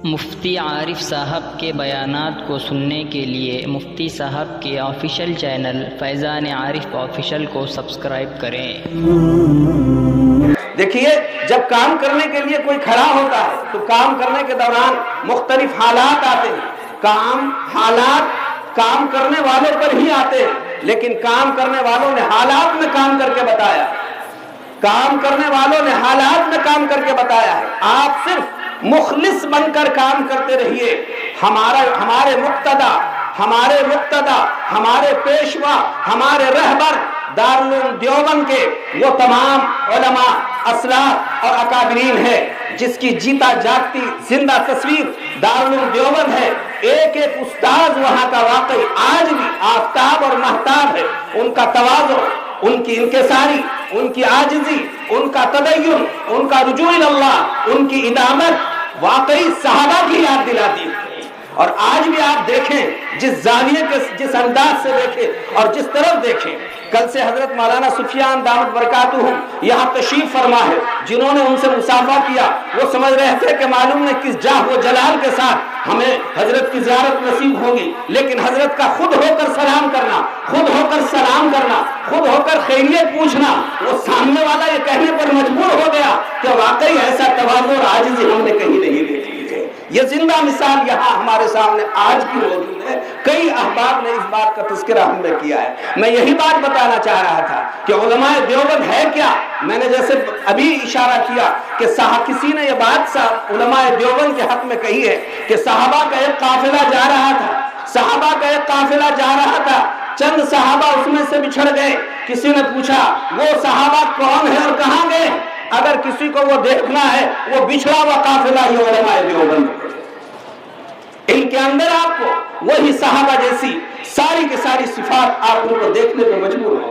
مفتی عارف صاحب کے بیانات کو سننے کے لیے مفتی صاحب کے آفیشیل چینل فیضان عارف آفیشیل کو سبسکرائب کریں۔ دیکھیے، جب کام کرنے کے لیے کوئی کھڑا ہوتا ہے تو کام کرنے کے دوران مختلف حالات آتے ہیں۔ حالات کام کرنے والوں پر ہی آتے ہیں، لیکن کام کرنے والوں نے حالات میں کام کر کے بتایا ہے۔ کام کرنے والوں نے حالات میں کام کر کے بتایا ہے۔ آپ صرف مخلص بن کر کام کرتے رہیے۔ ہمارے مقتدی، ہمارے پیشوا، ہمارے رہبر دارالعلوم دیوبند کے وہ تمام علماء، اسلاف اور اکابرین ہیں جس کی جیتا جاگتی زندہ تصویر دارالعلوم دیوبند ہے۔ ایک ایک استاذ وہاں کا واقعی آج بھی آفتاب اور مہتاب ہے۔ ان کا تواضع، ان کی انکساری، ان کی عاجزی، ان کا تدین، ان کا رجوع اللہ، ان کی ادامت واقعی صحابہ کی یاد دلاتی ہے۔ اور آج بھی آپ دیکھیں، جس زاویے کے جس انداز سے دیکھیں اور جس طرف دیکھیں، کل سے حضرت مولانا سفیان دامت برکاتہم یہاں تشریف فرما ہے۔ جنہوں نے ان سے مصافحہ کیا وہ سمجھ رہے تھے کہ معلوم نہیں کس جاہ و جلال کے ساتھ ہمیں حضرت کی زیارت نصیب ہوگی، لیکن حضرت کا خود ہو کر سلام کرنا، خود ہو کر سلام کرنا، خود ہو کر خیریت پوچھنا، وہ سامنے والا یہ کہنے پر مجبور ہو گیا کہ واقعی ایسا تواضع اور عاجزی ہم نے کہیں نہیں دیکھی ہے۔ یہ زندہ مثال یہاں ہمارے سامنے آج بھی موجود ہے۔ کئی احباب نے اس بات کا تذکرہ ہم نے کیا ہے۔ میں یہی بات بتانا چاہ رہا تھا کہ علماء دیوبند ہے کیا؟ میں نے جیسے ابھی اشارہ کیا کہ کسی نے یہ بات علماء دیوبند کے حق میں کہی ہے کہ صحابہ کا ایک قافلہ جا رہا تھا، چند صحابہ اس میں سے بچھڑ گئے۔ کسی نے پوچھا وہ صحابہ کون ہے اور کہاں گئے؟ اگر کسی کو وہ دیکھنا ہے، وہ بچھڑا ہوا قافلہ ہی علماء دیوبند ہے۔ ان کے اندر آپ کو وہی صحابہ جیسی ساری کی ساری صفات آپ ان کو دیکھنے کو مجبور ہو۔